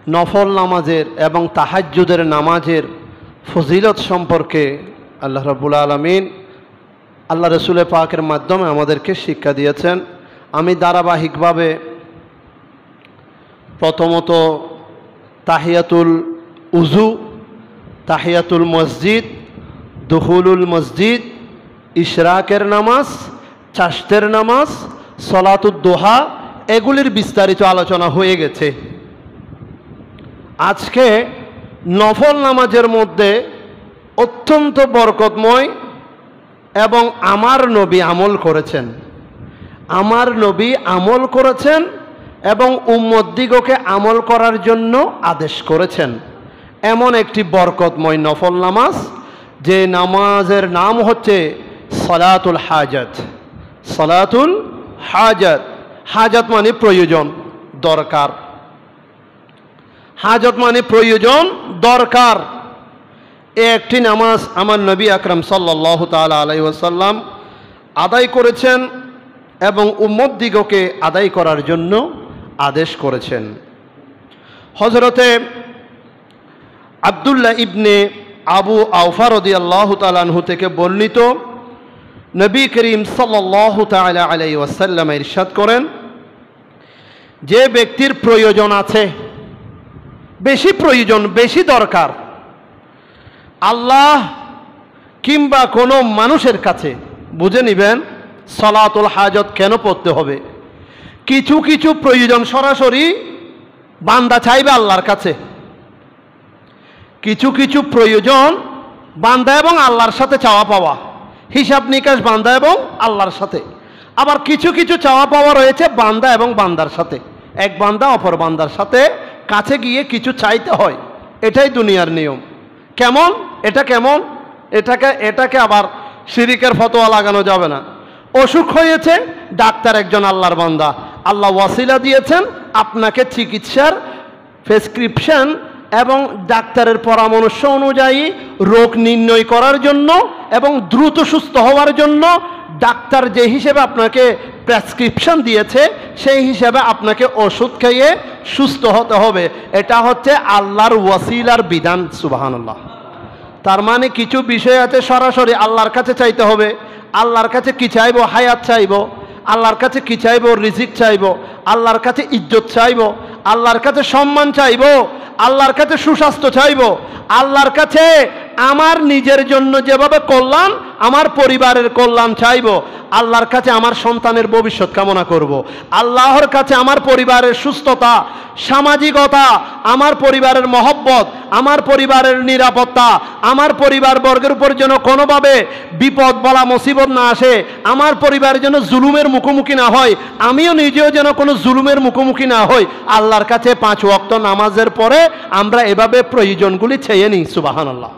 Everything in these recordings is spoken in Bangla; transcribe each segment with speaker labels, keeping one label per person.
Speaker 1: নফল নামাজের এবং তাহাজ্জুদের নামাজের ফজিলত সম্পর্কে আল্লাহ রাব্বুল আলামিন আল্লাহ রসুল পাকের মাধ্যমে আমাদেরকে শিক্ষা দিয়েছেন। আমি ধারাবাহিকভাবে প্রথমত তাহিয়াতুল উজু, তাহিয়াতুল মসজিদ, দুখুলুল মসজিদ, ইশরাকের নামাজ, চাশতের নামাজ, সলাতুদ দোহা, এগুলির বিস্তারিত আলোচনা হয়ে গেছে। আজকে নফল নামাজের মধ্যে অত্যন্ত বরকতময় এবং আমার নবী আমল করেছেন, আমার নবী আমল করেছেন এবং উম্মতদিগকে আমল করার জন্য আদেশ করেছেন এমন একটি বরকতময় নফল নামাজ, যে নামাজের নাম হচ্ছে সলাতুল হাজাত। সলাতুল হাজাত, হাজাত মানে প্রয়োজন, দরকার। হাজত মানে প্রয়োজন, দরকার। একটি নামাজ আমার নবী আকরাম সাল্লাল্লাহু তাআলা আলাইহি ওয়াসাল্লাম আদায় করেছেন এবং উম্মতদিগকে আদায় করার জন্য আদেশ করেছেন। হযরতে আব্দুল্লাহ ইবনে আবু আওফা রাদিয়াল্লাহু তাআলা আনহু থেকে বর্ণিত, নবী করিম সাল্লাল্লাহু তাআলা আলাইহি ওয়াসাল্লাম ইরশাদ করেন, যে ব্যক্তির প্রয়োজন আছে, বেশি প্রয়োজন, বেশি দরকার, আল্লাহ কিংবা কোনো মানুষের কাছে, বুঝে নেবেন সলাতুল হাজত কেন পড়তে হবে। কিছু কিছু প্রয়োজন সরাসরি বান্দা চাইবে আল্লাহর কাছে, কিছু কিছু প্রয়োজন বান্দা এবং আল্লাহর সাথে চাওয়া পাওয়া, হিসাব নিকাশ বান্দা এবং আল্লাহর সাথে। আবার কিছু কিছু চাওয়া পাওয়া রয়েছে বান্দা এবং বান্দার সাথে, এক বান্দা অপর বান্দার সাথে কাছে গিয়ে কিছু চাইতে হয়। এটাই দুনিয়ার নিয়ম। কেমন এটা, কেমন এটাকে আবার শিরিকের ফতোয়া লাগানো যাবে না। অসুখ হয়েছে, ডাক্তার একজন আল্লাহর বান্দা, আল্লাহ ওয়াসিলা দিয়েছেন আপনাকে চিকিৎসার প্রেসক্রিপশন এবং ডাক্তারের পরামর্শ অনুযায়ী রোগ নির্ণয় করার জন্য এবং দ্রুত সুস্থ হওয়ার জন্য ডাক্তার যে হিসেবে আপনাকে প্রেসক্রিপশন দিয়েছে সেই হিসেবে আপনাকে ওষুধ খেয়ে সুস্থ হতে হবে। এটা হচ্ছে আল্লাহর ওয়াসিলার বিধান। সুবহানাল্লাহ। তার মানে কিছু বিষয় আছে সরাসরি আল্লাহর কাছে চাইতে হবে। আল্লাহর কাছে কি চাইবো? হায়াত চাইবো। আল্লাহর কাছে কি চাইবো? রিজিক চাইবো। আল্লাহর কাছে ইজ্জত চাইবো। আল্লাহর কাছে সম্মান চাইবো। আল্লাহর কাছে সুস্বাস্থ্য চাইবো। আল্লাহর কাছে আমার নিজের জন্য যেভাবে কল্যাণ, আমার পরিবারের কল্যাণ চাইবো। আল্লাহর কাছে আমার সন্তানের ভবিষ্যৎ কামনা করব। আল্লাহর কাছে আমার পরিবারের সুস্থতা, সামাজিকতা, আমার পরিবারের মহব্বত, আমার পরিবারের নিরাপত্তা, আমার পরিবার বর্গের উপর যেন কোনোভাবে বিপদ বলা মুসিবত না আসে, আমার পরিবার যেন জুলুমের মুখোমুখি না হয়, আমিও নিজেও যেন কোনো জুলুমের মুখোমুখি না হই। আল্লাহর কাছে 5 ওয়াক্ত নামাজের পরে আমরা এভাবে প্রয়োজনগুলি চেয়ে নিই। সুবহানাল্লাহ।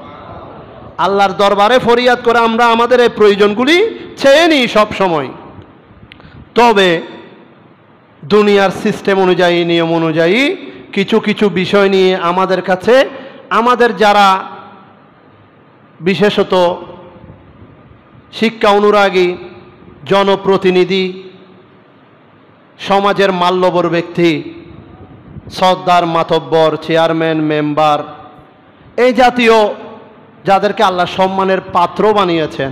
Speaker 1: আল্লাহর দরবারে ফরিয়াদ করে আমরা আমাদের এই প্রয়োজনগুলি চেয়ে নিই সব সময়। তবে দুনিয়ার সিস্টেম অনুযায়ী, নিয়ম অনুযায়ী কিছু কিছু বিষয় নিয়ে আমাদের কাছে, আমাদের যারা বিশেষত শিক্ষা অনুরাগী, জনপ্রতিনিধি, সমাজের মাল্যবর ব্যক্তি, সর্দার, মাতব্বর, চেয়ারম্যান, মেম্বার, এই জাতীয় যাদেরকে আল্লাহ সম্মানের পাত্র বানিয়েছেন,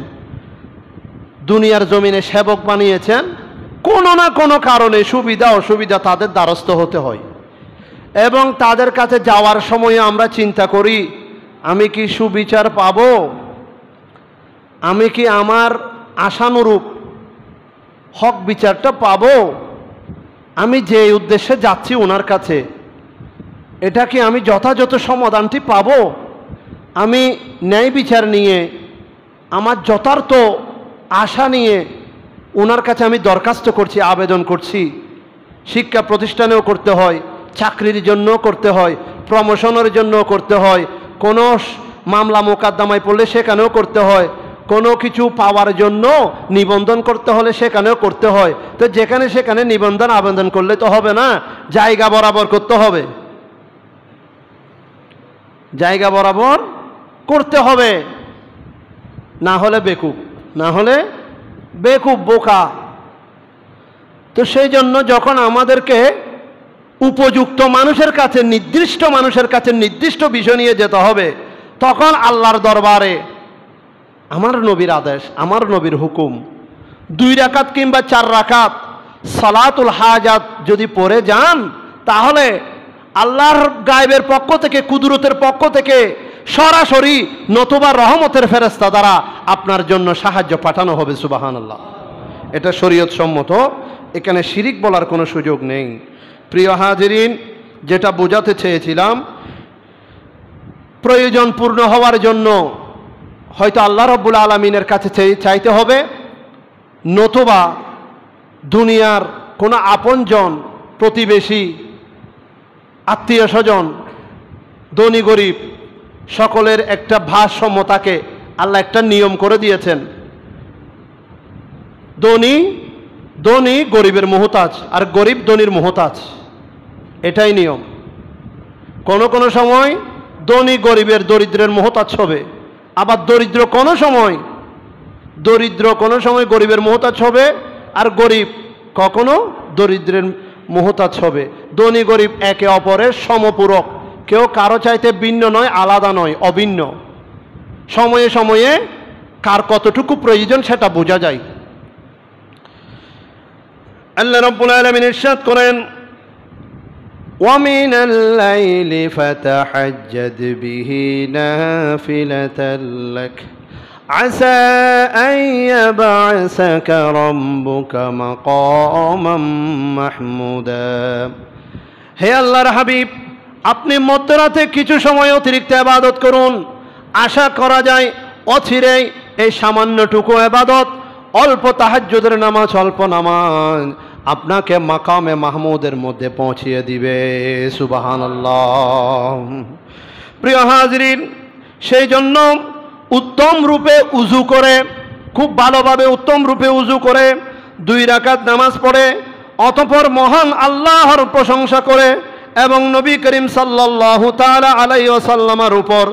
Speaker 1: দুনিয়ার জমিনে সেবক বানিয়েছেন, কোনো না কোনো কারণে সুবিধা অসুবিধা তাদের দ্বারস্থ হতে হয়। এবং তাদের কাছে যাওয়ার সময় আমরা চিন্তা করি, আমি কি সুবিচার পাব? আমি কি আমার আশানুরূপ হক বিচারটা পাব? আমি যে উদ্দেশ্যে যাচ্ছি ওনার কাছে, এটা কি আমি যথাযথ সমাধানটি পাব? আমি ন্যায় বিচার নিয়ে, আমার যথার্থ আশা নিয়ে ওনার কাছে আমি দরখাস্ত করছি, আবেদন করছি। শিক্ষা প্রতিষ্ঠানেও করতে হয়, চাকরির জন্য করতে হয়, প্রমোশনের জন্য করতে হয়, কোনো মামলা মোকদ্দমায় পড়লে সেখানেও করতে হয়, কোনো কিছু পাওয়ার জন্য নিবন্ধন করতে হলে সেখানেও করতে হয়। তো যেখানে সেখানে নিবন্ধন আবেদন করলে তো হবে না, জায়গা বরাবর করতে হবে, জায়গা বরাবর করতে হবে। না হলে বেকুব, না হলে বেকুব, বোকা। তো সেই জন্য যখন আমাদেরকে উপযুক্ত মানুষের কাছে, নির্দিষ্ট মানুষের কাছে নির্দিষ্ট বিষয় নিয়ে যেতে হবে, তখন আল্লাহর দরবারে আমার নবীর আদেশ, আমার নবীর হুকুম 2 রাকাত কিংবা 4 রাকাত সালাতুল হাজাত যদি পড়ে যান, তাহলে আল্লাহর গায়েবের পক্ষ থেকে, কুদরতের পক্ষ থেকে সরাসরি নতুবা রহমতের ফেরেশতা দ্বারা আপনার জন্য সাহায্য পাঠানো হবে। সুবহানাল্লাহ। এটা শরীয়ত সম্মত, এখানে শিরিক বলার কোনো সুযোগ নেই। প্রিয় হাজিরিন, যেটা বোঝাতে চেয়েছিলাম, প্রয়োজন পূর্ণ হওয়ার জন্য হয়তো আল্লাহ রাব্বুল আলামিনের কাছে চাইতে হবে, নতুবা দুনিয়ার কোনো আপনজন, প্রতিবেশী, আত্মীয় স্বজন, ধনী গরিব সকলের একটা ভারসাম্যতাকে আল্লাহ একটা নিয়ম করে দিয়েছেন। ধনী গরিবের মুহতাজ, আর গরিব ধনীর মুহতাজ, এটাই নিয়ম। কোনো সময় ধনী গরিবের, দরিদ্রের মুহতাজ হবে, আবার দরিদ্র কোনো সময় গরিবের মুহতাজ হবে, আর গরিব কখনো দরিদ্রের মুহতাজ হবে। ধনী গরিব একে অপরের সমপূরক, কেউ কারো চাইতে ভিন্ন নয়, আলাদা নয়, অভিন্ন। সময়ে সময়ে কার কতটুকু প্রয়োজন সেটা বোঝা যায়। আল্লাহ রাব্বুল আলামিন ইরশাদ করেন, وَمِنَ اللَّيْلِ فَتَهَجَّدْ بِهِ نَافِلَةً لَكَ عَسَىٰ أَن يَبْعَثَكَ رَبُّكَ مَقَامًا مَحْمُودًا। হে আল্লাহর হাবিব, আপনি মধ্যরাতে কিছু সময় অতিরিক্ত ইবাদত করুন। আশা করা যায় অচিরেই এই সামান্যটুকু ইবাদত, অল্প তাহাজ্জুদের নামাজ, অল্প নামাজ আপনাকে মাকামে মাহমুদের মধ্যে পৌঁছিয়ে দিবে। সুবহানাল্লাহ। প্রিয় হাজিরিন, সেই জন্য উত্তম রূপে উযু করে, খুব ভালোভাবে উত্তম রূপে উযু করে 2 রাকাত নামাজ পড়ে, অতঃপর মহান আল্লাহর প্রশংসা করে এবং নবী করিম সাল্লাল্লাহু তাআলা আলাইহি ওয়াসাল্লামের উপর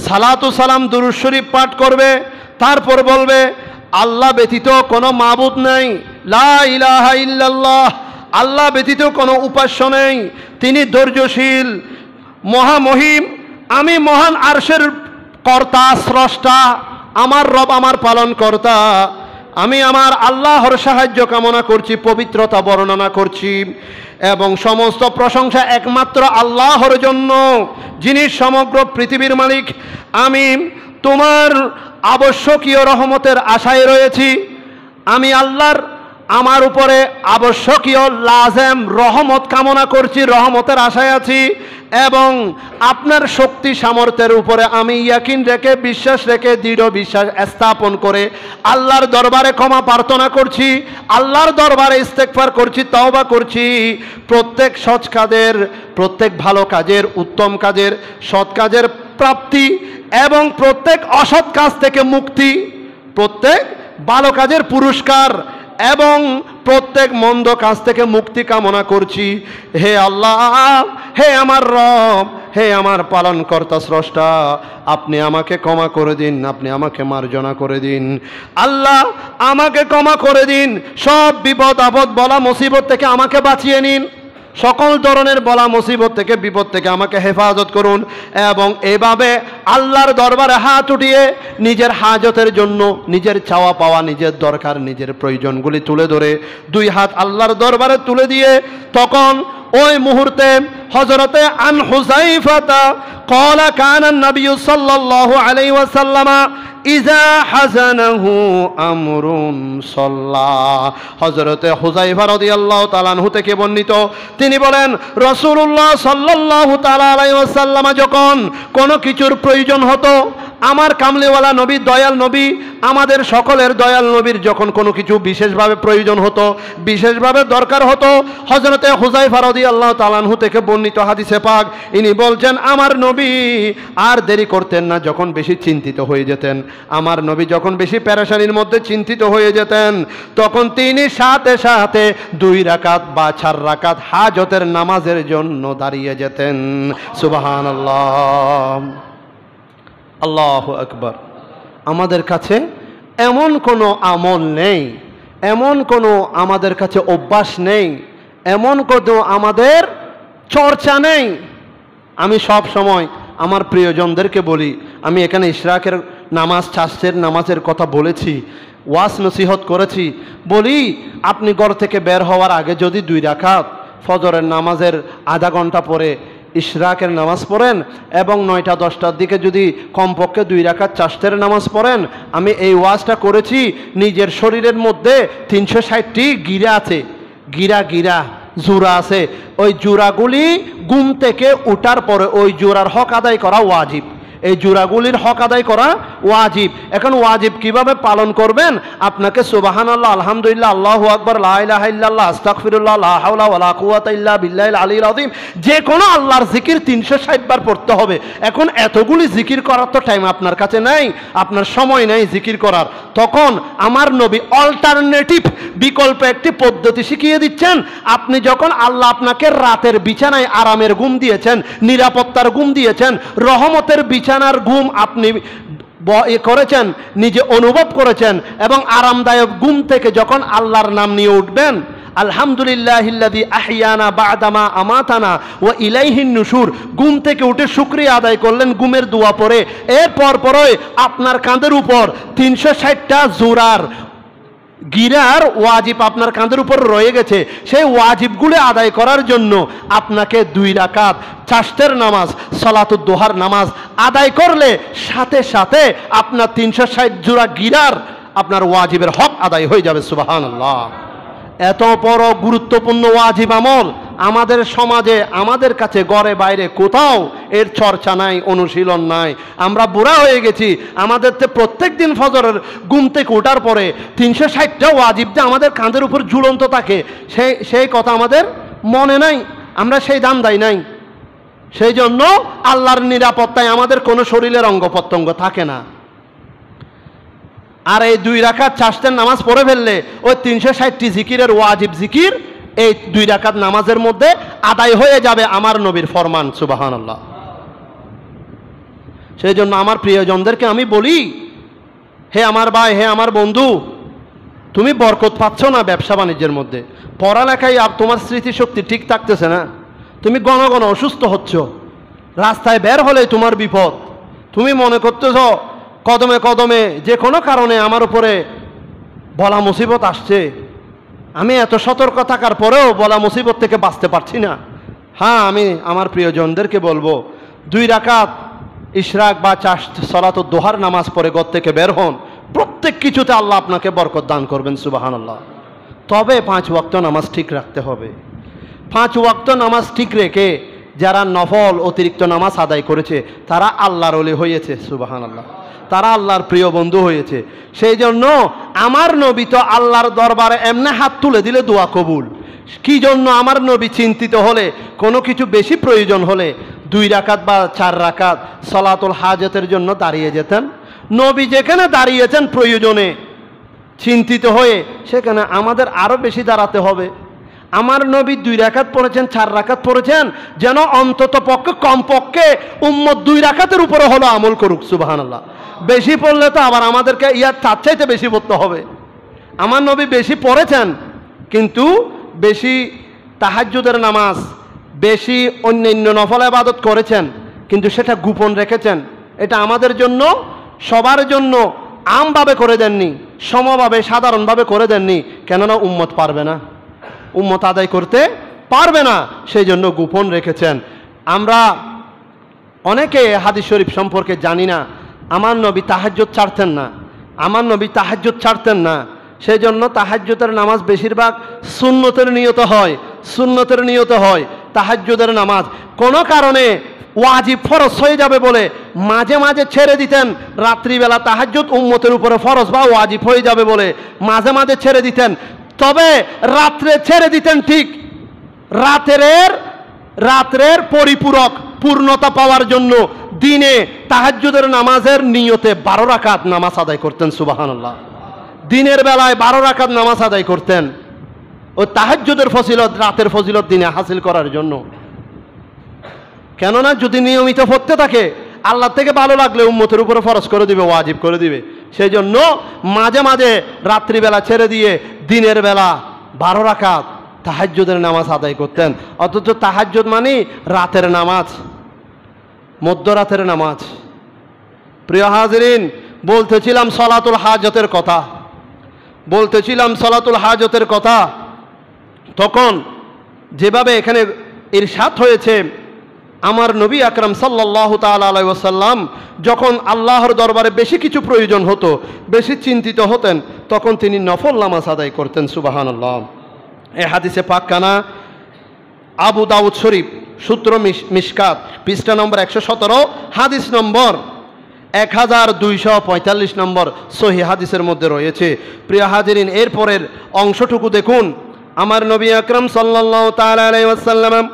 Speaker 1: সালাতু সালাম দুরূদ শরীফ পাঠ করবে। তারপর বলবে, আল্লাহ ব্যতীত কোনো মাবুদ নেই, লা ইলাহা ইল্লাল্লাহ, আল্লাহ ব্যতীত কোনো উপাস্য নেই, তিনি ধৈর্যশীল, মহামহিম, আমি মহান আরশের কর্তা, স্রষ্টা, আমার রব, আমার পালন কর্তা, আমি আমার আল্লাহর সাহায্য কামনা করছি, পবিত্রতা বর্ণনা করছি এবং সমস্ত প্রশংসা একমাত্র আল্লাহর জন্য, যিনি সমগ্র পৃথিবীর মালিক। আমি তোমার আবশ্যকীয় রহমতের আশায় রয়েছি, আমি আল্লাহর আমার উপরে আবশ্যকীয় লাজেম রহমত কামনা করছি, রহমতের আশায় আছি, এবং আপনার শক্তি সামর্থ্যের উপরে আমি ইয়াকিন রেখে, বিশ্বাস রেখে, দৃঢ় বিশ্বাস স্থাপন করে আল্লাহর দরবারে ক্ষমা প্রার্থনা করছি, আল্লাহর দরবারে ইস্তেগফার করছি, তওবা করছি। প্রত্যেক সৎ কাজের, প্রত্যেক ভালো কাজের, উত্তম কাজের, সৎ কাজের প্রাপ্তি এবং প্রত্যেক অসৎ কাজ থেকে মুক্তি, প্রত্যেক ভালো কাজের পুরস্কার এবং প্রত্যেক মন্দ কাজ থেকে মুক্তি কামনা করছি। হে আল্লাহ, হে আমার রব, হে আমার পালনকর্তা স্রষ্টা, আপনি আমাকে ক্ষমা করে দিন, আপনি আমাকে মার্জনা করে দিন। আল্লাহ আমাকে ক্ষমা করে দিন, সব বিপদ আপদ বলা মুসিবত থেকে আমাকে বাঁচিয়ে নিন, সকল ধরনের বলা মুসিবত থেকে, বিপদ থেকে আমাকে হেফাজত করুন। এবং এভাবে আল্লাহর দরবারে হাত উঠিয়ে নিজের হাজতের জন্য, নিজের চাওয়া পাওয়া, নিজের দরকার, নিজের প্রয়োজনগুলি তুলে ধরে 2 হাত আল্লাহর দরবারে তুলে দিয়ে তখন ওই মুহূর্তে হযরতে আন হুযাইফাতা ক্বালা কানা নবী সাল্লাল্লাহু আলাইহি ওয়াসাল্লাম ইযা হাযানাহু আমরুন সাল্লা। হযরতে হুযাইফা রাদিয়াল্লাহু তাআলা আনহু থেকে বর্ণিত, তিনি বলেন, রাসূলুল্লাহ সাল্লাল্লাহু তাআলা আলাইহি ওয়াসাল্লাম যখন কোনো কিছুর প্রয়োজন হতো, আমার কামলিওয়ালা নবী, দয়াল নবী, আমাদের সকলের দয়াল নবীর যখন কোনো কিছু বিশেষভাবে প্রয়োজন হতো, বিশেষভাবে দরকার হতো, হযরতে হুযাইফা রাদিয়াল্লাহু তাআলা আনহু থেকে বর্ণিত হাদিসে পাক, ইনি বলছেন, আমার নবী আর দেরি করতেন না যখন বেশি চিন্তিত হয়ে যেতেন। আমার নবী যখন বেশি পেরেশানির মধ্যে চিন্তিত হয়ে যেতেন, তখন তিনি সাথে সাথে 2 রাকাত বা 4 রাকাত হাজতের নামাজের জন্য দাঁড়িয়ে যেতেন। সুবহানাল্লাহ, আল্লাহু আকবার। আমাদের কাছে এমন কোনো আমল নেই, এমন কোনো আমাদের কাছে অভ্যাস নেই, এমন কোনো আমাদের চর্চা নেই। আমি সব সময় আমার প্রিয়জনদেরকে বলি, আমি এখানে ইশরাকের নামাজ, চাষের নামাজের কথা বলেছি, ওয়াজ নসিহত করেছি, বলি আপনি ঘর থেকে বের হওয়ার আগে যদি 2 রাকাত ফজরের নামাজের আধা ঘন্টা পরে ইশরাকের নামাজ পড়েন এবং 9টা-10টার দিকে যদি কমপক্ষে 2 রাকাত চাষের নামাজ পড়েন, আমি এই ওয়াজটা করেছি, নিজের শরীরের মধ্যে 360টি গিরা আছে, গিরা জোড়া আছে, ওই জোড়াগুলি ঘুম থেকে উঠার পরে ওই জোড়ার হক আদায় করা ওয়াজিব। এই জোড়াগুলির হক আদায় করা ওয়াজিব। এখন ওয়াজিব কিভাবে পালন করবেন? আপনাকে সুবহানাল্লাহ, আলহামদুলিল্লাহ, আল্লাহু আকবার, লা ইলাহা ইল্লাল্লাহ, আস্তাগফিরুল্লাহ, লা হাওলা ওয়ালা কুওয়াতা ইল্লা বিল্লাহিল আলিয়্যিল আযীম, যে কোনো আল্লাহর জিকির 360 বার পড়তে হবে। এখন এতগুলি জিকির করার তো টাইম আপনার কাছে নাই, আপনার সময় নেই জিকির করার। তখন আমার নবী অল্টারনেটিভ, বিকল্প একটি পদ্ধতি শিখিয়ে দিচ্ছেন। আপনি যখন আল্লাহ আপনাকে রাতের বিছানায় আরামের ঘুম দিয়েছেন, নিরাপত্তার ঘুম দিয়েছেন, রহমতের বিছানার ঘুম আপনি করেছেন, নিজে অনুভব করেছেন, এবং আরামদায়ক ঘুম থেকে যখন আল্লাহর নাম নিয়ে উঠবেন, আলহামদুলিল্লাহিল্লাযী আহইয়ানা বা'দামা আমাতানা ওয়া ইলাইহিন নুশুর, ঘুম থেকে উঠে শুকরিয়া আদায় করলেন ঘুমের দোয়া পড়ে, এরপর পরে আপনার কাঁধের উপর 360টা জোড়ার গিরার ওয়াজিব আপনার কাঁধের উপর রয়ে গেছে। সেই ওয়াজিবগুলো আদায় করার জন্য আপনাকে 2 রাকাত চাষের নামাজ, সালাতুদ দোহার নামাজ আদায় করলে সাথে সাথে আপনার 360 জোড়া গিরার আপনার ওয়াজিবের হক আদায় হয়ে যাবে। সুবহানাল্লাহ। এত বড় গুরুত্বপূর্ণ ওয়াজিব আমল আমাদের সমাজে, আমাদের কাছে ঘরে বাইরে কোথাও এর চর্চা নাই, অনুশীলন নাই। আমরা বুড়া হয়ে গেছি, আমাদের প্রত্যেক দিন ফজরের ঘুম থেকে ওঠার পরে 360টা ওয়াজিব যে আমাদের কাঁধের উপর ঝুলন্ত থাকে, সেই কথা আমাদের মনে নাই, আমরা সেই দাম দেই নাই। সেই জন্য আল্লাহর নিরাপত্তায় আমাদের কোনো শরীরের অঙ্গ প্রত্যঙ্গ থাকে না। আর এই 2 রাকাত চাষের নামাজ পড়ে ফেললে ওই 360টি জিকিরের ওয়াজিব জিকির এই 2 রাকাত নামাজের মধ্যে আদায় হয়ে যাবে, আমার নবীর ফরমান। সুবহানাল্লাহ। সেই জন্য আমার প্রিয়জনদেরকে আমি বলি, হে আমার ভাই, হে আমার বন্ধু, তুমি বরকত পাচ্ছ না ব্যবসা বাণিজ্যের মধ্যে, পড়ালেখায় তোমার স্মৃতিশক্তি ঠিক থাকতেছে না, তুমি ঘন ঘন অসুস্থ হচ্ছ, রাস্তায় বের হলে তোমার বিপদ, তুমি মনে করতেছ কদমে কদমে যে কোনো কারণে আমার উপরে বলা মুসিবত আসছে, আমি এত সতর্ক থাকার পরেও বলা মুসিবত থেকে বাঁচতে পারছি না। হ্যাঁ, আমি আমার প্রিয়জনদেরকে বলবো, 2 রাকাত ইশরাক বা সালাতুদ দোহার নামাজ পড়ে ঘর থেকে বের হন, প্রত্যেক কিছুতে আল্লাহ আপনাকে বরকত দান করবেন। সুবহানাল্লাহ। তবে 5 ওয়াক্ত নামাজ ঠিক রাখতে হবে। 5 ওয়াক্ত নামাজ ঠিক রেখে যারা নফল অতিরিক্ত নামাজ আদায় করেছে তারা আল্লাহর ওলি হয়েছে। সুবহানাল্লাহ। তারা আল্লাহর প্রিয় বন্ধু হয়েছে। সেই জন্য আমার নবী তো আল্লাহর দরবারে এমনি হাত তুলে দিলে দোয়া কবুল। কি জন্য? আমার নবী চিন্তিত হলে, কোনো কিছু বেশি প্রয়োজন হলে 2 রাকাত বা 4 রাকাত সালাতুল হাজতের জন্য দাঁড়িয়ে যেতেন। নবী যেখানে দাঁড়িয়েছেন প্রয়োজনে, চিন্তিত হয়ে, সেখানে আমাদের আরও বেশি দাঁড়াতে হবে। আমার নবী 2 রাকাত পড়েছেন, 4 রাকাত পড়েছেন, যেন অন্তত পক্ষে কমপক্ষে উম্মত 2 রাকাতের উপরে হলো আমল করুক। সুবহানাল্লাহ। বেশি পড়লে তো আবার আমাদেরকে তার চাইতে বেশি পড়তে হবে। আমার নবী বেশি পড়েছেন, কিন্তু বেশি তাহাজ্জুদের নামাজ, বেশি অন্যান্য নফল ইবাদত করেছেন, কিন্তু সেটা গোপন রেখেছেন। এটা আমাদের জন্য, সবার জন্য আমভাবে করে দেননি, সমভাবে সাধারণভাবে করে দেননি। কেননা উম্মত পারবে না, উম্মত আদায় করতে পারবে না, সেই জন্য গোপন রেখেছেন। আমরা অনেকে হাদিস শরীফ সম্পর্কে জানি না। আমার নবী তাহাজ্জুদ ছাড়তেন না, আমার নবী তাহাজ্জুদ ছাড়তেন না। সেই জন্য তাহাজ্জুদের নামাজ বেশিরভাগ সুন্নতের নিয়ত হয়, সুন্নতের নিয়ত হয় তাহাজ্জুদের নামাজ। কোনো কারণে ওয়াজিব ফরজ হয়ে যাবে বলে মাঝে মাঝে ছেড়ে দিতেন। রাত্রিবেলা তাহাজ্জুদ উম্মতের উপরে ফরজ বা ওয়াজিব হয়ে যাবে বলে মাঝে মাঝে ছেড়ে দিতেন। তবে রাত্রে ছেড়ে দিতেন ঠিক, রাত্রের পরিপূরক পূর্ণতা পাওয়ার জন্য দিনে তাহাজ্জুদের নামাজের নিয়তে 12 রাকাত নামাজ আদায় করতেন। সুবহানাল্লাহ। দিনের বেলায় 12 রাকাত নামাজ আদায় করতেন, ও তাহাজ্জুদের ফজিলত, রাতের ফজিলত দিনে হাসিল করার জন্য। কেননা যদি নিয়মিত পড়তে থাকে, আল্লাহ থেকে ভালো লাগলে উম্মতের উপরে ফরজ করে দিবে, ওয়াজিব করে দিবে। সেই জন্য মাঝে মাঝে রাত্রিবেলা ছেড়ে দিয়ে দিনের বেলা 12 রাকাত তাহাজ্জুদের নামাজ আদায় করতেন। অথচ তাহাজ্জুদ মানে রাতের নামাজ, মধ্যরাতের নামাজ। প্রিয় হাজিরিন, বলতেছিলাম সলাতুল হাজতের কথা, তখন যেভাবে এখানে ইরশাদ হয়েছে, আমার নবী আকরাম সাল্লাল্লাহু তাআলা আলাইহি ওয়াসাল্লাম যখন আল্লাহর দরবারে বেশি কিছু প্রয়োজন হতো, বেশি চিন্তিত হতেন, তখন তিনি নফল নামাজ আদায় করতেন। সুবহানাল্লাহ। এই হাদিসে পাকখানা আবু দাউদ শরীফ, সূত্র মিশকাত, পৃষ্ঠা নম্বর 117, হাদিস নম্বর 1245 নম্বর সহিহ হাদিসের মধ্যে রয়েছে। প্রিয় হাজিরিন, এরপরের অংশটুকু দেখুন। আমার নবী আকরাম সাল্লাল্লাহু তাআলা আলাইহি ওয়াসাল্লাম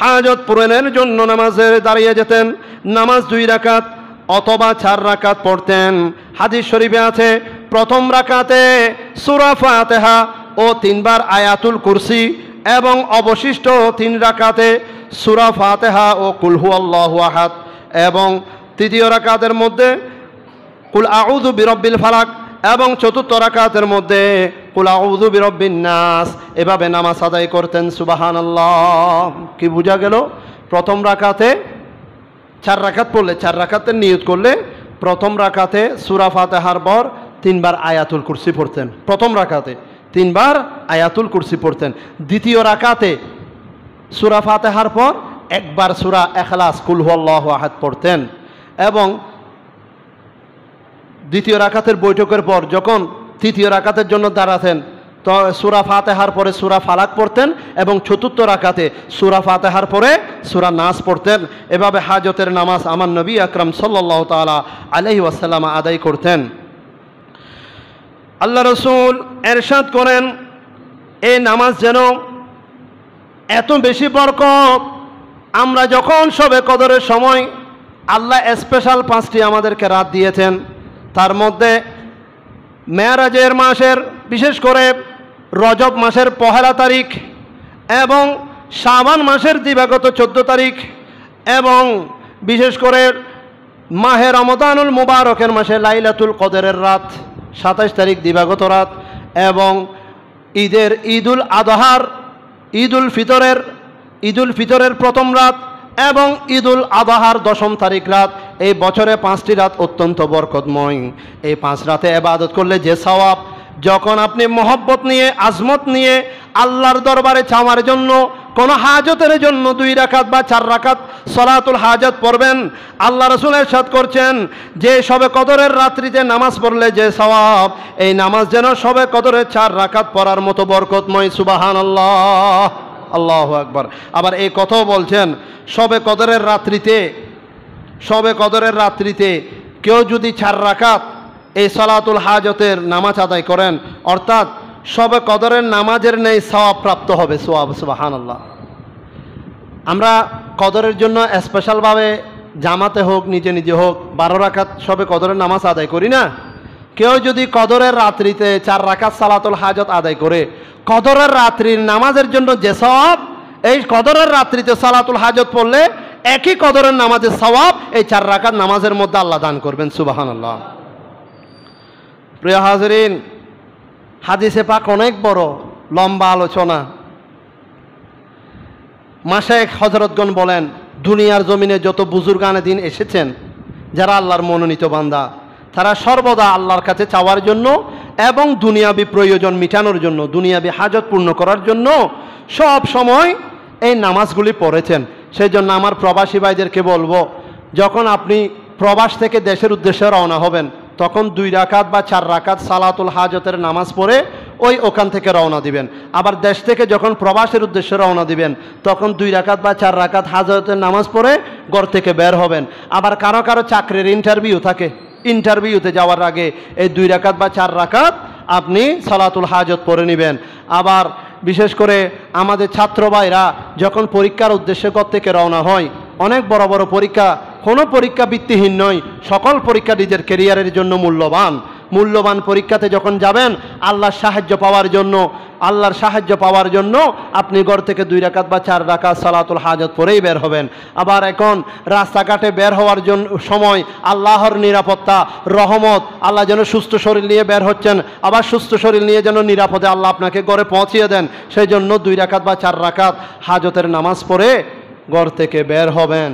Speaker 1: হাজত পূরণের জন্য নামাজে দাঁড়িয়ে যেতেন। নামাজ 2 রাকাত অথবা 4 রাকাত পড়তেন। হাদিস শরীফে আছে, প্রথম রাকাতে সূরা ফাতিহা ও 3 বার আয়াতুল কুরসি, এবং অবশিষ্ট 3 রাকাতে সূরা ফাতিহা ও কুল হুয়াল্লাহু আহাদ, এবং তৃতীয় রাকাতের মধ্যে কুল আউযু বিরব্বিল ফালাক, এবং চতুর্থ রাকাতের মধ্যে কুল আউযু বিরব্বিন নাস। এভাবে নামাজ আদায় করতেন। সুবহানাল্লাহ। কি বোঝা গেল? প্রথম রাকাতে 4 রাকাত পড়লে, 4 রাকাতের নিয়ত করলে, প্রথম রাকাতে সূরা ফাতিহার পর 3 বার আয়াতুল কুরসি পড়তেন। প্রথম রাকাতে 3 বার আয়াতুল কুরসি পড়তেন। দ্বিতীয় রাকাতে সূরা ফাতিহার পর 1 বার সূরা ইখলাস কুল হুয়াল্লাহু আহাদ পড়তেন। এবং দ্বিতীয় রাকাতের বৈঠকের পর যখন তৃতীয় রাকাতের জন্য দাঁড়াতেন, তো সূরা ফাতিহার পরে সূরা ফালাক পড়তেন, এবং চতুর্থ রাকাতে সূরা ফাতিহার পরে সূরা নাস পড়তেন। এভাবে হাজতের নামাজ আমার নবী আকরাম সাল্লাল্লাহু তাআলা আলাইহি ওয়াসাল্লাম আদায় করতেন। আল্লাহ রাসূল ইরশাদ করেন, এই নামাজ যেন এত বেশি বরকত, আমরা যখন শবে কদরের সময় আল্লাহ স্পেশাল 5টি আমাদেরকে রাত দিয়েছেন, তার মধ্যে মেরাজের মাসের, বিশেষ করে রজব মাসের 1 তারিখ, এবং শাবান মাসের দিবাগত 14 তারিখ, এবং বিশেষ করে মাহে রমজানুল মুবারকের মাসে লাইলাতুল কদরের রাত 27 তারিখ দিবাগত রাত, এবং ঈদুল আযহার, ঈদুল ফিতরের প্রথম রাত, এবং ঈদুল আযহার 10ম তারিখ রাত। এই বছরে 5টি রাত অত্যন্ত বরকতময়। এই 5 রাতে ইবাদত করলে যে সওয়াব, যখন আপনি মহব্বত নিয়ে, আজমত নিয়ে আল্লাহর দরবারে চাওয়ার জন্য, কোনো হাজতের জন্য 2 রাকাত বা 4 রাকাত সলাতুল হাজত পড়বেন, আল্লাহ রাসূল ইরশাদ করছেন যে শবে কদরের রাত্রিতে নামাজ পড়লে যে সওয়াব, এই নামাজ যেন শবে কদরের 4 রাকাত পড়ার মতো বরকতময়। সুবহানাল্লাহ, আল্লাহু আকবার। আবার এই কথাও বলছেন, শবে কদরের রাত্রিতে কেউ যদি 4 রাকাত এই সালাতুল হাজতের নামাজ আদায় করেন, অর্থাৎ শবে কদরের নামাজের নেই সওয়াব প্রাপ্ত হবে। সুবহানাল্লাহ। আমরা কদরের জন্য স্পেশালভাবে জামাতে হোক, নিজে নিজে হোক, 12 রাকাত শবে কদরের নামাজ আদায় করি না? কেউ যদি কদরের রাত্রিতে 4 রাকাত সালাতুল হাজত আদায় করে, কদরের রাত্রির নামাজের জন্য যে সওয়াব, এই কদরের রাত্রিতে সালাতুল হাজত পড়লে একই কদরের নামাজের সওয়াব এই 4 রাকাত নামাজের মধ্যে আল্লাহ দান করবেন। সুবহানাল্লাহ। প্রিয় হাজিরিন, হাদিসে পাক অনেক বড়, লম্বা আলোচনা। মাশায়েখ হযরতগণ বলেন, দুনিয়ার জমিনে যত বুজুর্গানে দিন এসেছেন, যারা আল্লাহর মনোনীত বান্দা, তারা সর্বদা আল্লাহর কাছে চাওয়ার জন্য এবং দুনিয়াবি প্রয়োজন মিটানোর জন্য, দুনিয়াবি হাজত পূর্ণ করার জন্য সব সময় এই নামাজগুলি পড়েছেন। সেই জন্য আমার প্রবাসী ভাইদেরকে বলবো, যখন আপনি প্রবাস থেকে দেশের উদ্দেশ্যে রওনা হবেন, তখন 2 রাকাত বা 4 রাকাত সালাতুল হাজতের নামাজ পড়ে ওখান থেকে রওনা দিবেন। আবার দেশ থেকে যখন প্রবাসের উদ্দেশ্যে রওনা দিবেন, তখন 2 রাকাত বা 4 রাকাত হাজতের নামাজ পড়ে ঘর থেকে বের হবেন। আবার কারো কারো চাকরির ইন্টারভিউ থাকে, ইন্টারভিউতে যাওয়ার আগে এই 2 রাকাত বা 4 রাকাত আপনি সালাতুল হাজত পড়ে নেবেন। আবার বিশেষ করে আমাদের ছাত্র ভাইরা যখন পরীক্ষার উদ্দেশ্যে ঘর থেকে রওনা হয়, অনেক বড় বড় পরীক্ষা, কোনো পরীক্ষা ভিত্তিহীন নয়, সকল পরীক্ষা নিজের ক্যারিয়ারের জন্য মূল্যবান পরীক্ষাতে যখন যাবেন আল্লাহর সাহায্য পাওয়ার জন্য, আল্লাহর সাহায্য পাওয়ার জন্য আপনি ঘর থেকে 2 রাকাত বা 4 রাকাত সালাতুল হাজত পড়েই বের হবেন। আবার এখন রাস্তাঘাটে বের হওয়ার জন্য সময় আল্লাহর নিরাপত্তা, রহমত, আল্লাহ যেন সুস্থ শরীর নিয়ে বের হচ্ছেন, আবার সুস্থ শরীর নিয়ে যেন নিরাপদে আল্লাহ আপনাকে ঘরে পৌঁছিয়ে দেন, সেই জন্য 2 রাকাত বা 4 রাকাত হাজতের নামাজ পড়ে ঘর থেকে বের হবেন।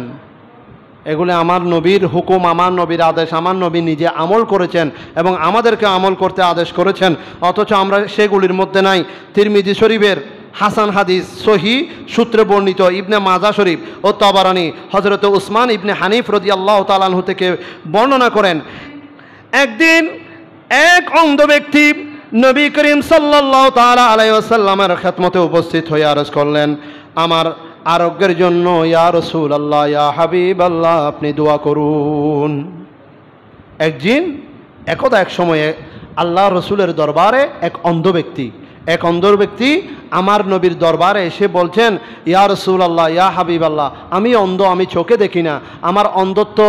Speaker 1: এগুলো আমার নবীর হুকুম, আমার নবীর আদেশ, আমার নবী নিজে আমল করেছেন এবং আমাদেরকে আমল করতে আদেশ করেছেন, অথচ আমরা সেগুলির মধ্যে নাই। তিরমিজি শরীফের হাসান হাদিস সহি সূত্রে বর্ণিত, ইবনে মাজা শরীফ ও তাবারানী হযরত উসমান ইবনে হানিফ রাদিয়াল্লাহু তাআলা আনহু থেকে বর্ণনা করেন, একদিন এক অন্ধ ব্যক্তি নবী করিম সাল্লাল্লাহু তাআলা আলাইহি ওয়াসাল্লামের খেদমতে উপস্থিত হয়ে আরজ করলেন, আমার আরোগ্যের জন্য ইয়া রাসূলুল্লাহ, ইয়া হাবিবাল্লাহ, আপনি দোয়া করুন। একদা এক সময়ে আল্লাহ রসুলের দরবারে এক অন্ধ ব্যক্তি আমার নবীর দরবারে এসে বলছেন, ইয়া রাসূলুল্লাহ, ইয়া হাবিবাল্লাহ, আমি অন্ধ, আমি চোখে দেখি না, আমার অন্ধত্ব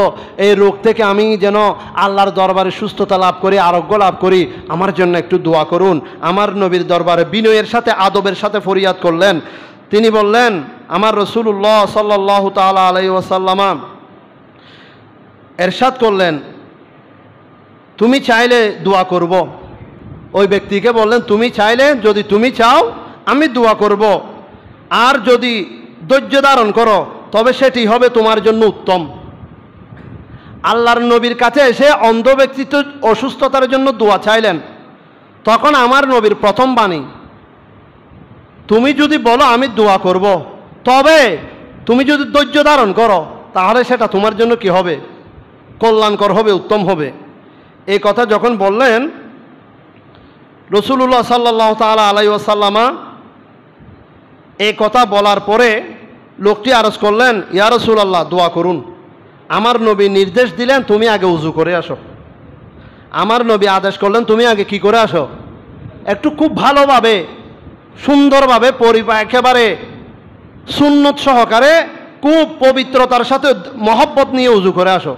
Speaker 1: এই রোগ থেকে আমি যেন আল্লাহর দরবারে সুস্থতা লাভ করি, আরোগ্য লাভ করি, আমার জন্য একটু দোয়া করুন। আমার নবীর দরবারে বিনয়ের সাথে আদবের সাথে ফরিয়াদ করলেন। তিনি বললেন, আমার রাসূলুল্লাহ সাল্লাল্লাহু তাআলা আলাইহি ওয়াসাল্লাম এরশাদ করলেন, তুমি চাইলে দোয়া করব। ওই ব্যক্তিকে বললেন, তুমি চাইলে, যদি তুমি চাও আমি দোয়া করব, আর যদি ধৈর্য ধারণ করো তবে সেটি হবে তোমার জন্য উত্তম। আল্লাহর নবীর কাছে এসে অন্ধ ব্যক্তি তো অসুস্থতার জন্য দোয়া চাইলেন, তখন আমার নবীর প্রথম বাণী, তুমি যদি বলো আমি দোয়া করব, তবে তুমি যদি ধৈর্য ধারণ করো তাহলে সেটা তোমার জন্য কি হবে? কল্যাণকর হবে, উত্তম হবে। এই কথা যখন বললেন, রাসূলুল্লাহ সাল্লাল্লাহু তাআলা আলাইহি ওয়াসাল্লাম এই কথা বলার পরে লোকটি আরজ করলেন, ইয়া রাসূলুল্লাহ, দোয়া করুন। আমার নবী নির্দেশ দিলেন, তুমি আগে উজু করে আসো। আমার নবী আদেশ করলেন, তুমি আগে কি করে আসো? একটু খুব ভালোভাবে, সুন্দরভাবে, একেবারে সুন্নত সহকারে, খুব পবিত্রতার সাথে মহব্বত নিয়ে উজু করে আসো,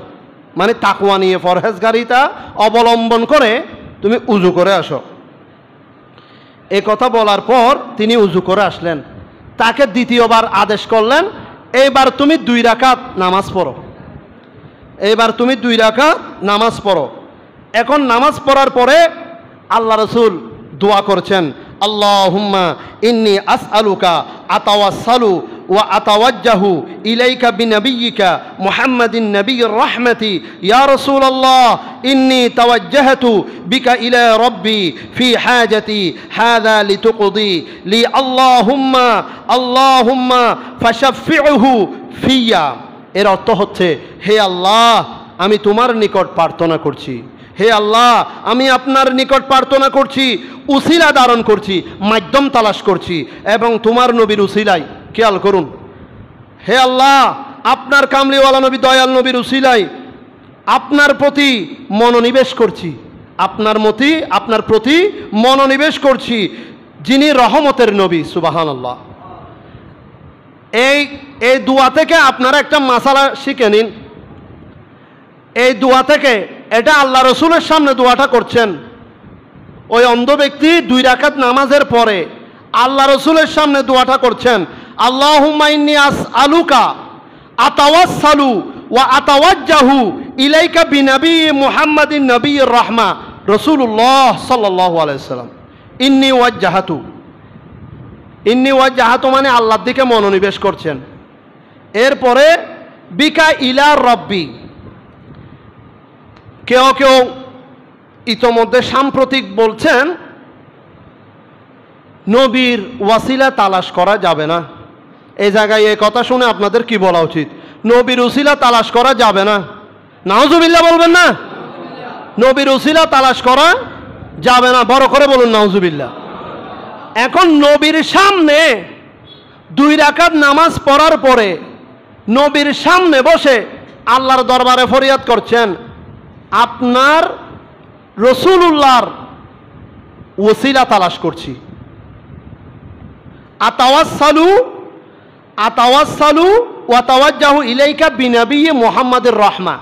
Speaker 1: মানে তাকওয়া নিয়ে, পরহেজগারিতা অবলম্বন করে তুমি উজু করে আসো। এ কথা বলার পর তিনি উজু করে আসলেন। তাকে দ্বিতীয়বার আদেশ করলেন, এইবার তুমি 2 রাকাত নামাজ পড়ো, এইবার তুমি 2 রাকাত নামাজ পড়ো। এখন নামাজ পড়ার পরে আল্লাহ রাসূল দোয়া করছেন, আল্লাহুম্মা ইন্নী আসআলুকা আতাওয়াসসালু ওয়া আতাওয়াজ্জাহু ইলাইকা বিনাবিয়্যিকা মুহাম্মাদিন নাবিয়্যির রাহমাতি, ইয়া রাসূলুল্লাহ ইন্নী তাওয়াজ্জাহতু বিকা ইলা রাব্বি ফি হাজাতি হাযা লিতুকদি লি আল্লাহুম্মা ফাশাফিউহু ফিয়া। এর অর্থ হচ্ছে, হে আল্লাহ, আমি তোমার নিকট প্রার্থনা করছি, হে আল্লাহ, আমি আপনার নিকট প্রার্থনা করছি, উসিলা ধারণ করছি, মাধ্যম তালাশ করছি, এবং তোমার নবীর উসিলাই, খেয়াল করুন, হে আল্লাহ, আপনার কামলিওয়ালা নবী, দয়াল নবীর উসিলাই আপনার প্রতি মনোনিবেশ করছি, আপনার প্রতি মনোনিবেশ করছি, যিনি রহমতের নবী। সুবহানাল্লাহ। এই দোয়া থেকে আপনারা একটা মাসালা শিখে নিন। এই দোয়া থেকে, এটা আল্লাহ রসুলের সামনে দোয়াটা করছেন ওই অন্ধ ব্যক্তি 2 রাকাত নামাজের পরে আল্লাহ রসুলের সামনে দোয়াটা করছেন, আল্লাহুম্মা ইন্নী আসআলুকা আতাওয়াসসালু ওয়া আতাওয়াজ্জাহু ইলাইকা বিনাবিয়্যি মুহাম্মাদিন নাবিয়্যির রাহমা রাসূলুল্লাহ সাল্লাল্লাহু আলাইহি ওয়াসাল্লাম ইন্নী ওয়াজ্জাহাতু মানে আল্লাহর দিকে মনোনিবেশ করছেন। এরপরে বিকা ইলা রব্বি, কেউ ইতোমধ্যে সাম্প্রতিক বলছেন নবীর ওয়াসিলা তালাশ করা যাবে না। এই জায়গায় এই কথা শুনে আপনাদের কি বলা উচিত? নবীর উসিলা তালাশ করা যাবে না। নাউজুবিল্লাহ বলবেন না? নবীর উসিলা তালাশ করা যাবে না, বড় করে বলুন নাউজুবিল্লাহ। এখন নবীর সামনে 2 রাকাত নামাজ পড়ার পরে নবীর সামনে বসে আল্লাহর দরবারে ফরিয়াদ করছেন, আপনার রাসূলুল্লাহর ওসিলা তালাশ করছি। আতাওয়াসসালু ওয়া তাওয়াজ্জাহু ইলাইকা বিনাবিয়্যি মুহাম্মাদির রাহমা,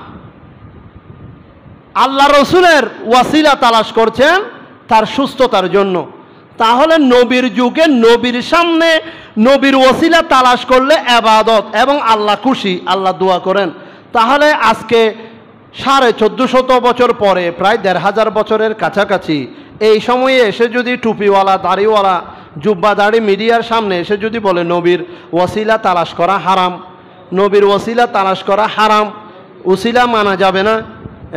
Speaker 1: আল্লাহ রসুলের ওয়াসিলা তালাশ করছেন তার সুস্থতার জন্য, তাহলে নবীর যুগে নবীর সামনে নবীর ওসিলা তালাশ করলে ইবাদত এবং আল্লাহ খুশি, আল্লাহ দোয়া করেন। তাহলে আজকে 1450 বছর পরে, প্রায় 1500 বছরের কাছাকাছি এই সময়ে এসে যদি টুপিওয়ালা, দাড়িওয়ালা, জুব্বা দাড়ি মিডিয়ার সামনে এসে যদি বলে নবীর ওসিলা তালাশ করা হারাম, নবীর ওসিলা তালাশ করা হারাম, ওসিলা মানা যাবে না,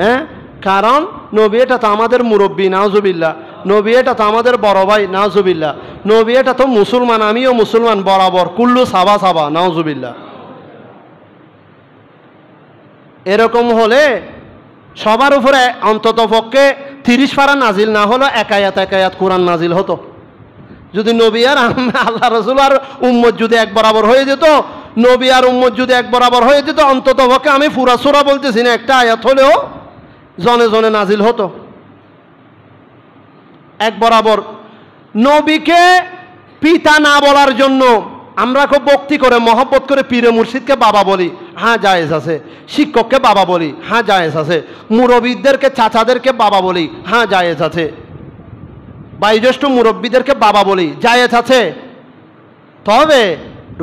Speaker 1: হ্যাঁ, কারণ নবী এটা তো আমাদের মুরব্বী, নাউজুবিল্লাহ, নবী এটা তো আমাদের বড় ভাই, নাউজুবিল্লাহ, নবী এটা তো মুসলমান, আমিও মুসলমান বরাবর, কুল্লু সাবা সাবা, নাউজুবিল্লাহ। এরকম হলে সবার উপরে অন্তত পক্ষে 30 পারা নাজিল না হলো এক আয়াত কোরআন নাজিল হতো। যদি নবী আর আল্লাহ রসুল আর উম্মত যদি এক বরাবর হয়ে যেত, নবী আর উম্মত যদি এক বরাবর হয়ে যেত, অন্তত পক্ষে আমি পুরা সূরা বলতেছি না, একটা আয়াত হলেও জনে জনে নাজিল হতো এক বরাবর। নবীকে পিতা না বলার জন্য আমরা খুব ভক্তি করে মহব্বত করে পীরে মুর্শিদকে বাবা বলি, হ্যাঁ জায়েজ আছে। শিক্ষককে বাবা বলি, হ্যাঁ জায়েজ আছে। মুরব্বীদেরকে, চাচাদেরকে বাবা বলি, হ্যাঁ জায়েজ আছে। বয়োজ্যেষ্ঠ মুরব্বীদেরকে বাবা বলি, জায়েজ আছে। তবে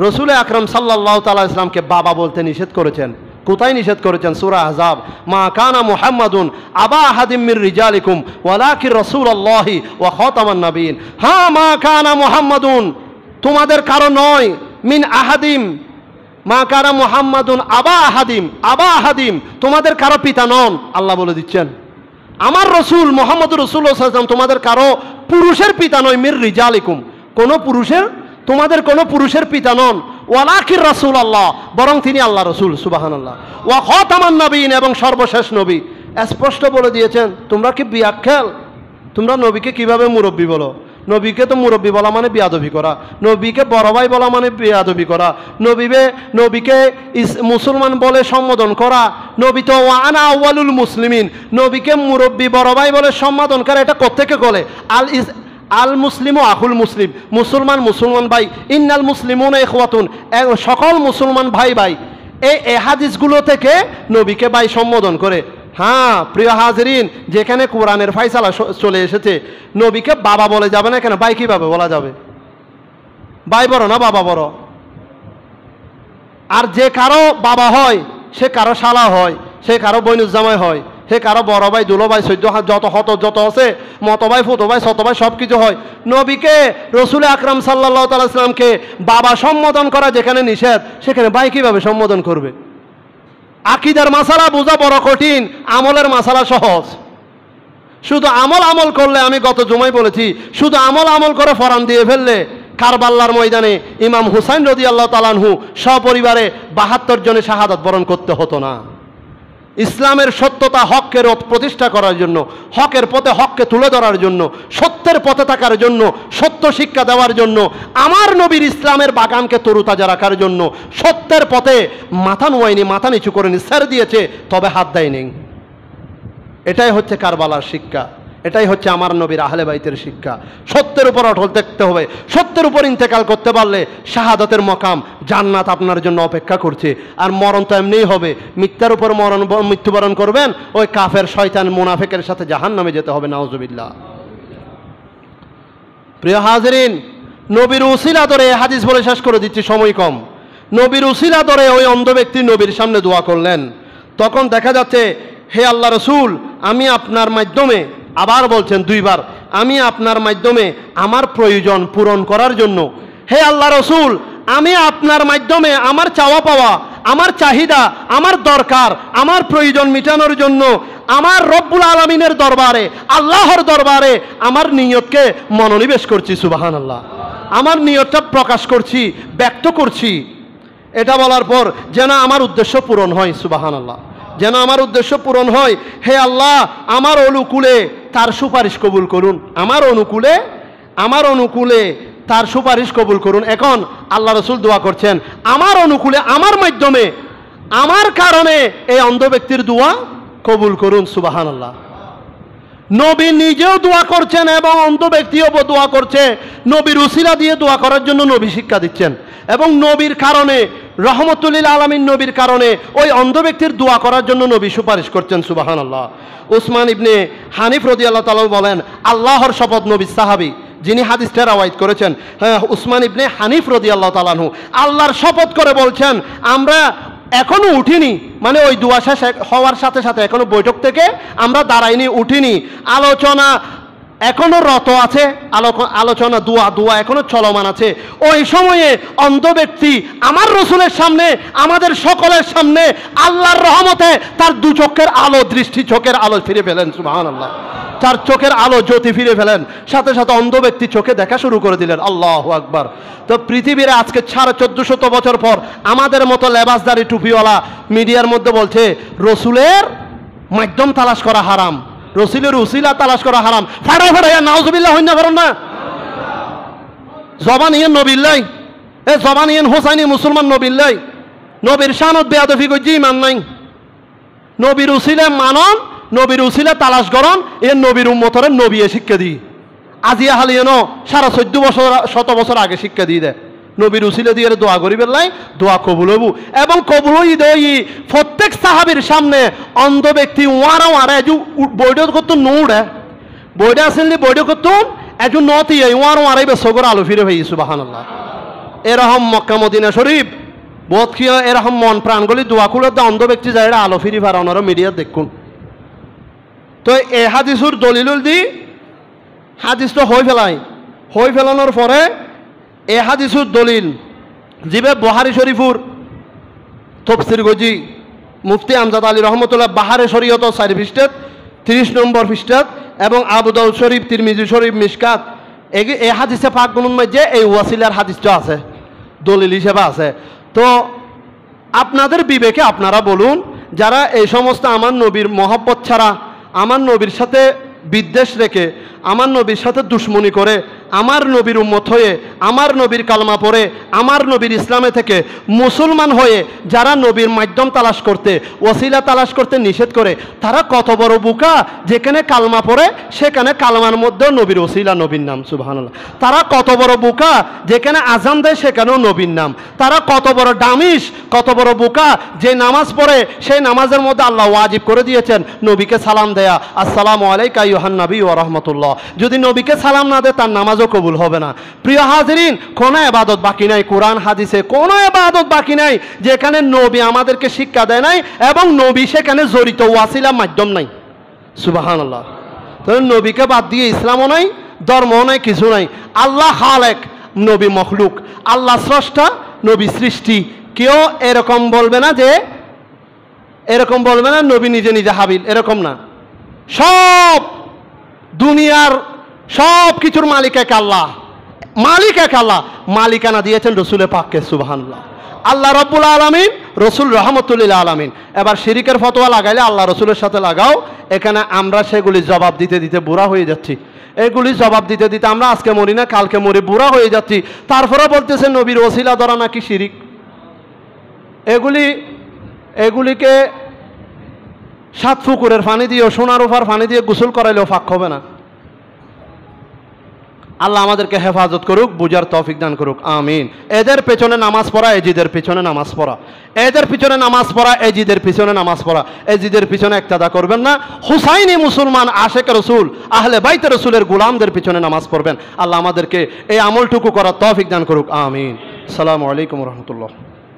Speaker 1: রসুল আকরাম সাল্লাল্লাহু তাআলা ইসলামকে বাবা বলতে নিষেধ করেছেন। কোথায় নিষেধ করেছেন? সূরা আহজাব, মা কানা মুহাম্মাদুন আবা আহাদিম মির রিজালিকুম ওয়ালাকিন রাসূলুল্লাহি ওয়া খাতামান নবিয়্যিন। হ্যাঁ, মা কানা মুহাম্মাদুন, তোমাদের কারো নয়, মিন আহাদিম, মা কানা মুহাম্মাদুন আবা আহাদিম, তোমাদের কারো পিতা নন। আল্লাহ বলে দিচ্ছেন আমার রসুল মুহাম্মদুর রাসূলুল্লাহ সাল্লাল্লাহু আলাইহি ওয়াসাল্লাম তোমাদের কারো পুরুষের পিতা নয়, মির রিজালিকুম, তোমাদের কোনো পুরুষের পিতা নন। ওয়ালাকিন রাসূলুল্লাহ, বরং তিনি আল্লাহ রসুল, সুবহানাল্লাহ। ওয়া খাতামান নবিয়্যিন, এবং সর্বশেষ নবী। স্পষ্ট বলে দিয়েছেন। তোমরা কি বিয়াক্কেল? তোমরা নবীকে কিভাবে মুরব্বী বলো? নবীকে তো মুরব্বী বলা মানে বিয়াদবি করা, নবীকে বড় ভাই বলা মানে বিয়াদবি করা, নবীকে মুসলমান বলে সম্বোধন করা। নবী তো ওয়ানা আউয়ালুল মুসলিমিন, নবীকে মুরব্বী বড় ভাই বলে সম্বোধন করা, এটা কোত্থেকে বলে? আল মুসলিম ও আখুল মুসলিম, মুসলমান ভাই। ইন্নাল মুসলিমুনা ইখওয়াতুন, সকল মুসলমান ভাই ভাই। এই হাদিসগুলো থেকে নবীকে ভাই সম্বোধন করে। হ্যাঁ প্রিয় হাজরিন, যেখানে কোরআনের ফায়সালা চলে এসেছে, নবীকে বাবা বলে যাবে না, এখানে ভাই কিভাবে বলা যাবে? ভাই বড় না বাবা বড়? আর যে কারো বাবা হয় সে কারো শালা হয়, সে কারো বৈনুজ্জামাই হয়, সে কারো বড় ভাই, দুলো ভাই, সৈদ্য যত আছে, মত ভাই, ফুতো ভাই, শত ভাই, সব কিছু হয়। নবীকে রসুল আকরাম সাল্লাল্লাহু তাআলা ইসলামকে বাবা সম্বোধন করা যেখানে নিষেধ, সেখানে ভাই কিভাবে সম্বোধন করবে? আকীদার মাসালা বোঝা বড় কঠিন, আমলের মাসালা সহজ। শুধু আমল করলে, আমি গত জুমায় বলেছি, শুধু আমল করে ফরান দিয়ে ফেললে কারবালার ময়দানে ইমাম হুসাইন রাদিয়াল্লাহু তাআলা আনহু সপরিবারে 72 জনে শাহাদাত বরণ করতে হতো না। ইসলামের সত্যতা, হকের প্রতিষ্ঠা করার জন্য, হকের পথে হককে তুলে ধরার জন্য, সত্যের পথে থাকার জন্য, সত্য শিক্ষা দেওয়ার জন্য, আমার নবীর ইসলামের বাগানকে তরুতাজা রাখার জন্য সত্যের পথে মাথা নোয়ায়নি, মাথা নিচু করেনি, ছেড়ে দিয়েছে, তবে হাত দেয়নি। এটাই হচ্ছে কারবালার শিক্ষা, এটাই হচ্ছে আমার নবীর আহলে বাইতের শিক্ষা। সত্যের উপর অটল থাকতে হবে। সত্যের উপর ইন্তেকাল করতে পারলে শাহাদাতের মকাম, জান্নাত আপনার জন্য অপেক্ষা করছে। আর মরণ তো এমনিই হবে, মিথ্যার উপর মৃত্যুবরণ করবেন, ওই কাফের শয়তান মুনাফিকের সাথে জাহান্নামে যেতে হবে, নাউজুবিল্লাহ। প্রিয় হাজরিন, নবীর উসিলা ধরে হাদিস বলে শেষ করে দিচ্ছি, সময় কম। নবীর উসিলা ধরে ওই অন্ধ ব্যক্তি নবীর সামনে দোয়া করলেন। তখন দেখা যাচ্ছে, হে আল্লাহ রসুল, আমি আপনার মাধ্যমে, আবার বলছেন 2 বার, আমি আপনার মাধ্যমে আমার প্রয়োজন পূরণ করার জন্য, হে আল্লাহ রসুল, আমি আপনার মাধ্যমে আমার চাওয়া পাওয়া, আমার চাহিদা, আমার দরকার, আমার প্রয়োজন মিটানোর জন্য আমার রব্বুল আলামিনের দরবারে, আল্লাহর দরবারে আমার নিয়তকে মনোনিবেশ করছি, সুবহানাল্লাহ। আমার নিয়তটা প্রকাশ করছি, ব্যক্ত করছি। এটা বলার পর যেন আমার উদ্দেশ্য পূরণ হয়, সুবহানাল্লাহ, যেন আমার উদ্দেশ্য পূরণ হয়। হে আল্লাহ, আমার অনুকূলে তার সুপারিশ কবুল করুন, আমার অনুকূলে তার সুপারিশ কবুল করুন। এখন আল্লাহ রসুল দোয়া করছেন, আমার অনুকূলে, আমার মাধ্যমে, আমার কারণে এই অন্ধ ব্যক্তির দোয়া কবুল করুন, সুবহানাল্লাহ। নবী নিজেও দোয়া করছেন এবং অন্ধ ব্যক্তিও দোয়া করছে। নবীর উসিলা দিয়ে দোয়া করার জন্য নবী শিক্ষা দিচ্ছেন, এবং নবীর কারণে, রহমতুল্লিল আলামিন নবীর কারণে ওই অন্ধ ব্যক্তির দোয়া করার জন্য নবী সুপারিশ করছেন, সুবহানাল্লাহ। উসমান ইবনে হানিফ রাদিয়াল্লাহু তাআলা বলেন, আল্লাহর শপথ, নবী সাহাবী, যিনি হাদিসটা রাওয়ায়াত করেছেন, উসমান ইবনে হানিফ রাদিয়াল্লাহু তাআলা আনহু, আল্লাহর শপথ করে বলছেন আমরা এখনো উঠিনি, মানে ওই দোয়া শেষ হওয়ার সাথে সাথে এখনো বৈঠক থেকে আমরা দাঁড়াইনি, উঠিনি, আলোচনা এখনো রত আছে, আলোচনা দোয়া এখনো চলমান আছে। ওই সময়ে অন্ধ ব্যক্তি আমার রসুলের সামনে, আমাদের সকলের সামনে আল্লাহর রহমতে তার দু চোখের আলো, দৃষ্টি চোখের আলো ফিরে পেলেন। সুবহানাল্লাহ, তার চোখের আলো জ্যোতি ফিরে ফেলেন, সাথে সাথে অন্ধ ব্যক্তি চোখে দেখা শুরু করে দিলেন। আল্লাহু আকবার। তো পৃথিবীর আজকে 1450 বছর পর আমাদের মতো লেবাসদারি টুপিওয়ালা মিডিয়ার মধ্যে বলছে রসুলের মাধ্যম তালাশ করা হারাম, রসুলের উসিলা তালাশ করা হারাম। ফাড়া ফাড়াইয়া নাউজুবিল্লাহ হইনা করেন না, জবান ইয়েন নবিল্লাই, এ জবান ইয়েন হোসাইনি মুসলমান নবিল্লাই, নবীর শানত বেয়াদফি করছি ইমান নাই, নবীর উসিলা মানন, নবীর উসিলা তালাশ করন, এ নবীর উম্মতরে নবী শিক্ষা দিই। আজিয়া হালিয়েন 1450 বছর আগে শিক্ষা দিয়ে দেয়, নবীর উসিলা দিয়ে দোয়া করি বেলাই, দোয়া কবুল হবু এবং কবুল হই দই। প্রত্যেক সাহাবীর সামনে অন্ধ ব্যক্তি ওয়ারা ওয়ারা এজু বৈঠক করতো নৌড়ে, বৈঠে আসেন বৈঠক করতো এজু নতি ওয়ার ওয়ারাই বেসগর আলো ফিরে ভাই। সুবহানাল্লাহ। এরকম মক্কা মদিনা শরীফ বোধ কি এরকম মন প্রাণগুলি দোয়া খুলে অন্ধ ব্যক্তি যায় আলো ফিরি পার ওনারা মিডিয়া দেখুন। তো এ হাদিসুর দলিলুল দি হাদিস তো হয়ে ফেলানোর পরে এ হাদিসুর দলিল জিবে বুখারী শরীফুর তফসির গজি মুফতি আমজাদ আলী রহমতুল্লাহ বাহারে শরীয়ত 4 পৃষ্ঠাত 30 নম্বর পৃষ্ঠাত এবং আবু দাউদ শরীফ, তিরমিজি শরীফ, মিশকাত এই হাদিসে পাক গুনুন মধ্যে এই ওয়াসিলার হাদিসটা আছে, দলিল হিসেবে আছে। তো আপনাদের বিবেকে আপনারা বলুন, যারা এই সমস্ত আমার নবীর মহব্বত ছাড়া, আমার নবীর সাথে বিদ্বেষ রেখে, আমার নবীর সাথে দুশ্মনী করে, আমার নবীর উম্মত হয়ে, আমার নবীর কালমা পড়ে, আমার নবীর ইসলামে থেকে মুসলমান হয়ে যারা নবীর মাধ্যম তালাশ করতে, ওসিলা তালাশ করতে নিষেধ করে, তারা কত বড় বোকা, যেখানে কালমা পড়ে সেখানে কালমার মধ্যেও নবীর ওসিলা, নবীর নাম। সুবহানাল্লাহ। তারা কত বড় বোকা, যেখানে আজান দেয় সেখানেও নবীর নাম। তারা কত বড় ডামিস, কত বড় বোকা, যে নামাজ পড়ে সেই নামাজের মধ্যে আল্লাহ ওয়াজিব করে দিয়েছেন নবীকে সালাম দেয়া, আসসালামু আলাইকা আইয়ুহান নবী ওয়া রাহমাতুল্লাহ। যদি নবীকে সালাম না দেয় তার নামাজও কবুল হবে না। প্রিয় হাজিরিন, কোনো ইবাদত বাকি নাই কোরআন হাদিসে, কোনো ইবাদত বাকি নাই যেখানে নবী আমাদেরকে শিক্ষা দেয় নাই এবং নবী সেখানে জড়িত ওয়াসিলা মাধ্যম নাই। সুবহানাল্লাহ। তাহলে নবীকে বাদ দিয়ে ইসলামও নাই, ধর্মও নাই, কিছু নাই। আল্লাহ খালেক, নবী মখলুক। আল্লাহ স্রষ্টা, নবী সৃষ্টি। কেউ এরকম বলবে না যে, এরকম বলবে না নবী নিজে নিজে হাবিল, এরকম না। সব দুনিয়ার সব কিছুর মালিক এক আল্লাহ, মালিক এক আল্লাহ। মালিকানা দিয়েছেন রসুলের পাককে। সুবহানাল্লাহ। আল্লাহ রব্বুল আলামিন, রসুল রহমতুল লিল আলামিন। এবার শিরিকের ফতোয়া লাগাইলে আল্লাহ রসুলের সাথে লাগাও, এখানে আমরা সেগুলি জবাব দিতে দিতে বুড়া হয়ে যাচ্ছি। এগুলি জবাব দিতে দিতে আমরা আজকে মরি না কালকে মরি, বুড়া হয়ে যাচ্ছি। তারপরে বলতেছে নবীর ওসিলা ধরা নাকি শিরিক। এগুলিকে 7 পুকুরের পানি দিয়ে, সোনার উপর পানি দিয়ে গোসল করাইলেও ফাঁক হবে না। আল্লাহ আমাদেরকে হেফাজত করুক, বুঝার তৌফিক দান করুক, আমিন। এদের পেছনে নামাজ পড়া, এজিদের পিছনে নামাজ পড়া, এদের পিছনে নামাজ পড়া, এজিদের পিছনে নামাজ পড়া, এজিদের পিছনে ইক্তেদা করবেন না। হুসাইনি মুসলমান, আশেক রসুল, আহলে বাইতে রসুলের গোলামদের পিছনে নামাজ পড়বেন। আল্লাহ আমাদেরকে এই আমলটুকু করার তৌফিক দান করুক, আমিন। আসসালামু আলাইকুম ওয়া রাহমাতুল্লাহ।